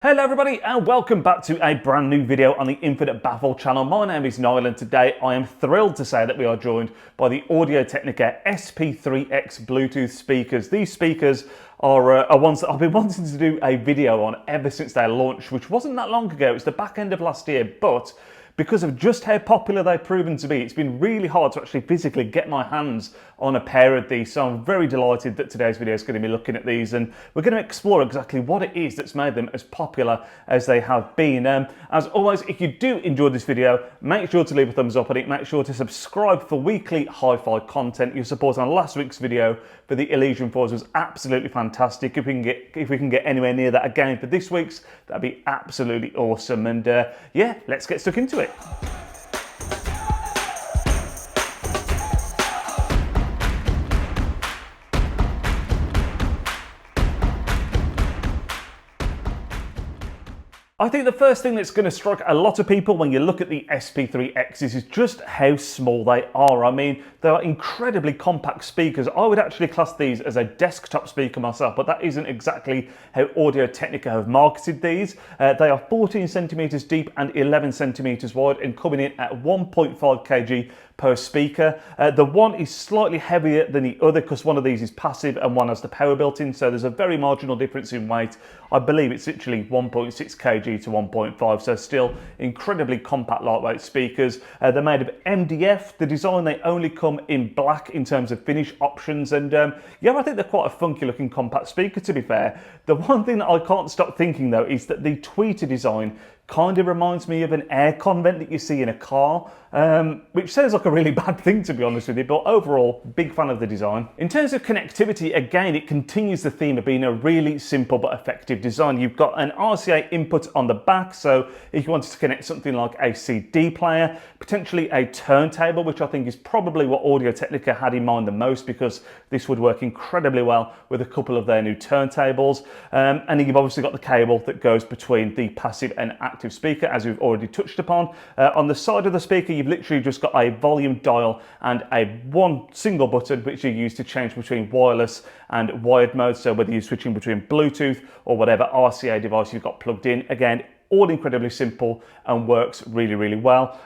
Hello everybody and welcome back to a brand new video on the Infinite Baffle channel. My name is Niall and today I am thrilled to say that we are joined by the Audio Technica SP3X Bluetooth speakers. These speakers are ones that I've been wanting to do a video on ever since they launched, which wasn't that long ago. It was the back end of last year, but because of just how popular they've proven to be, it's been really hard to actually physically get my hands on a pair of these. So I'm very delighted that today's video is going to be looking at these, and we're going to explore exactly what it is that's made them as popular as they have been. As always, if you do enjoy this video, make sure to leave a thumbs up on it. Make sure to subscribe for weekly hi-fi content. Your support on last week's video for the Elysian Force was absolutely fantastic. If we can get anywhere near that again for this week's, that'd be absolutely awesome. And yeah, let's get stuck into it. I think the first thing that's going to strike a lot of people when you look at the SP3Xs is just how small they are. I mean, they are incredibly compact speakers. I would actually class these as a desktop speaker myself, but that isn't exactly how Audio Technica have marketed these. They are 14 centimeters deep and 11 centimeters wide and coming in at 1.5 kg per speaker. The one is slightly heavier than the other because one of these is passive and one has the power built in, so there's a very marginal difference in weight. I believe it's literally 1.6 kg to 1.5, so still incredibly compact, lightweight speakers. They're made of MDF. The design, they only come in black in terms of finish options, and yeah, I think they're quite a funky looking compact speaker, to be fair. The one thing that I can't stop thinking though is that the tweeter design kind of reminds me of an aircon vent that you see in a car, which sounds like a really bad thing, to be honest with you, but overall, big fan of the design. In terms of connectivity, again, it continues the theme of being a really simple but effective design. You've got an RCA input on the back, so if you wanted to connect something like a CD player, potentially a turntable, which I think is probably what Audio Technica had in mind the most, because this would work incredibly well with a couple of their new turntables. And then you've obviously got the cable that goes between the passive and active speaker, as we've already touched upon. On the side of the speaker, you've literally just got a volume dial and one single button which you use to change between wireless and wired mode. So whether you're switching between Bluetooth or whatever RCA device you've got plugged in, again, all incredibly simple and works really, really well.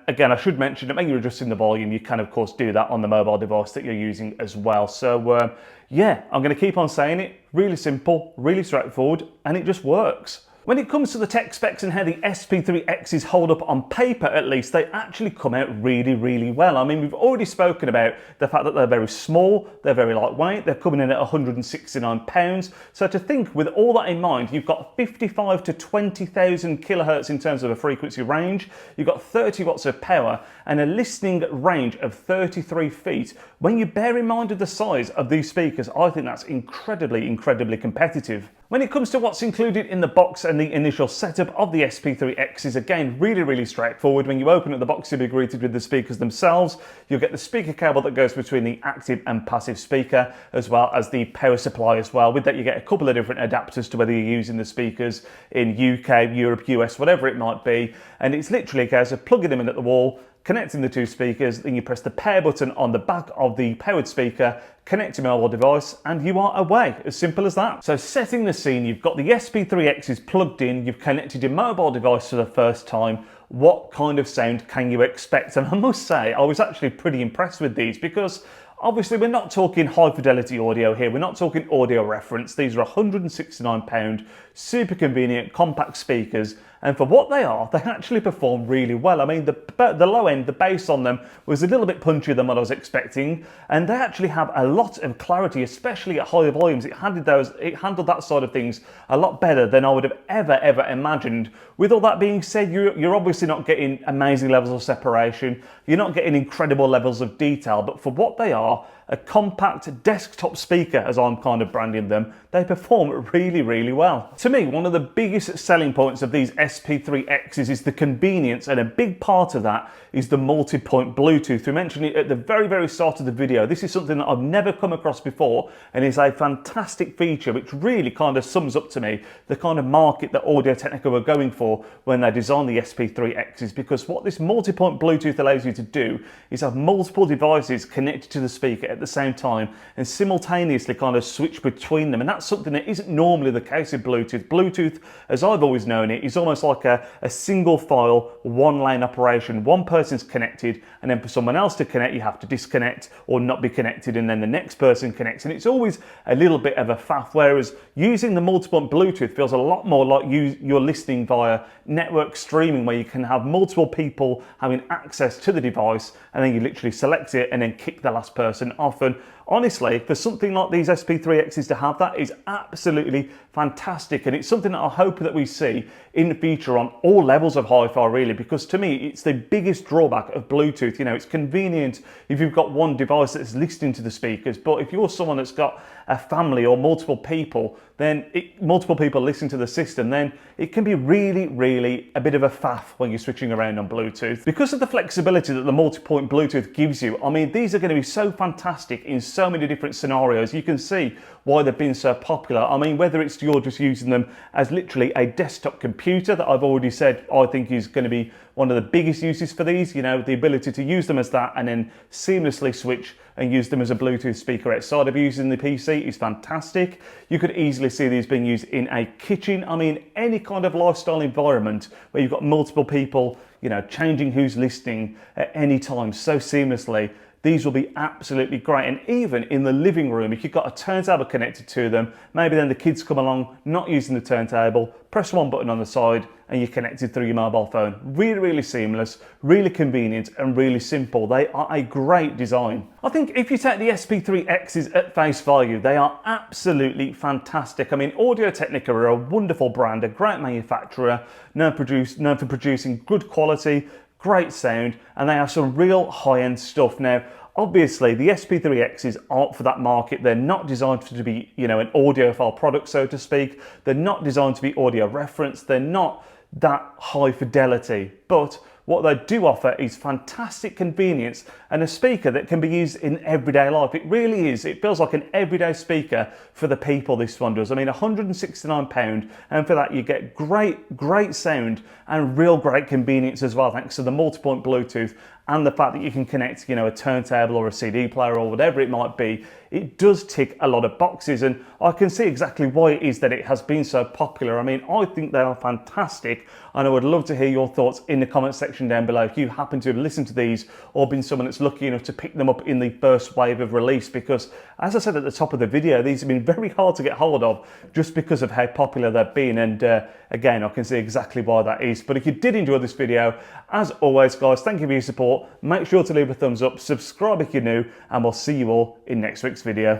Again, I should mention that when you're adjusting the volume, you can of course do that on the mobile device that you're using as well. So yeah, I'm going to keep on saying it. Really simple, really straightforward, and it just works. When it comes to the tech specs and how the SP3Xs hold up on paper, at least, they actually come out really, really well. I mean, we've already spoken about the fact that they're very small, they're very lightweight, they're coming in at £169. So to think, with all that in mind, you've got 55 to 20,000 kilohertz in terms of a frequency range, you've got 30 watts of power and a listening range of 33 feet. When you bear in mind of the size of these speakers, I think that's incredibly, incredibly competitive. When it comes to what's included in the box and the initial setup of the SP3X is again really, really straightforward. When you open up the box, you'll be greeted with the speakers themselves. You'll get the speaker cable that goes between the active and passive speaker, as well as the power supply as well. With that, you get a couple of different adapters to whether you're using the speakers in UK, Europe, US, whatever it might be. And it's literally a case of plugging them in at the wall, connecting the two speakers, then you press the power button on the back of the powered speaker, connect your mobile device, and you are away. As simple as that. So setting the scene, you've got the SP3Xs plugged in, you've connected your mobile device for the first time. What kind of sound can you expect? And I must say, I was actually pretty impressed with these because obviously we're not talking high fidelity audio here, we're not talking audio reference. These are £169, super convenient, compact speakers, and for what they are, they actually perform really well. I mean, the low end, the bass on them was a little bit punchier than what I was expecting, and they actually have a lot of clarity, especially at higher volumes. It handled that side of things a lot better than I would have ever imagined. With all that being said, you're obviously not getting amazing levels of separation, you're not getting incredible levels of detail, but for what they are, a compact desktop speaker, as I'm kind of branding them, they perform really, really well. To me, one of the biggest selling points of these SP3Xs is the convenience, and a big part of that is the multi-point Bluetooth. We mentioned it at the very, very start of the video. This is something that I've never come across before and is a fantastic feature which really kind of sums up to me the kind of market that Audio Technica were going for when they designed the SP3Xs, because what this multi-point Bluetooth allows you to do is have multiple devices connected to the speaker at at the same time and simultaneously kind of switch between them. And that's something that isn't normally the case with Bluetooth. Bluetooth, as I've always known it, is almost like a single file, one lane operation. One person's connected, and then for someone else to connect, you have to disconnect or not be connected, and then the next person connects. And it's always a little bit of a faff, whereas using the multiple Bluetooth feels a lot more like you're listening via network streaming, where you can have multiple people having access to the device, and then you literally select it and then kick the last person off. And honestly, for something like these SP3Xs to have that is absolutely fantastic, and it's something that I hope that we see in the future on all levels of hi-fi, really, because to me it's the biggest drawback of Bluetooth. You know, it's convenient if you've got one device that's listening to the speakers, but if you're someone that's got a family or multiple people, then multiple people listen to the system, then it can be really a bit of a faff when you're switching around on Bluetooth. Because of the flexibility that the multi-point Bluetooth gives you, I mean, these are going to be so fantastic in so many different scenarios. You can see why they've been so popular. I mean, whether it's you're just using them as literally a desktop computer, that I've already said I think is going to be one of the biggest uses for these, you know, the ability to use them as that and then seamlessly switch and use them as a Bluetooth speaker outside of using the PC is fantastic. You could easily see these being used in a kitchen. I mean, any kind of lifestyle environment where you've got multiple people, you know, changing who's listening at any time so seamlessly. These will be absolutely great. And even in the living room, if you've got a turntable connected to them, maybe then the kids come along not using the turntable, press one button on the side and you're connected through your mobile phone. Really seamless, really convenient and really simple. They are a great design. I think if you take the SP3Xs at face value, they are absolutely fantastic. I mean, Audio-Technica are a wonderful brand, a great manufacturer, known for producing good quality, great sound, and they have some real high-end stuff. Now, obviously, the SP3Xs aren't for that market. They're not designed to be, you know, an audiophile product, so to speak. They're not designed to be audio reference. They're not that high fidelity, but what they do offer is fantastic convenience and a speaker that can be used in everyday life. It really is. It feels like an everyday speaker for the people, this one does. I mean, £169, and for that you get great sound and real great convenience as well, thanks to the multi-point Bluetooth and the fact that you can connect, you know, a turntable or a CD player or whatever it might be. It does tick a lot of boxes, and I can see exactly why it is that it has been so popular. I mean, I think they are fantastic, and I would love to hear your thoughts in the comment section down below if you happen to have listened to these or been someone that's lucky enough to pick them up in the first wave of release, because as I said at the top of the video, these have been very hard to get hold of just because of how popular they've been, and again, I can see exactly why that is. But if you did enjoy this video, as always guys, thank you for your support. Make sure to leave a thumbs up, subscribe if you're new, and we'll see you all in next week's video.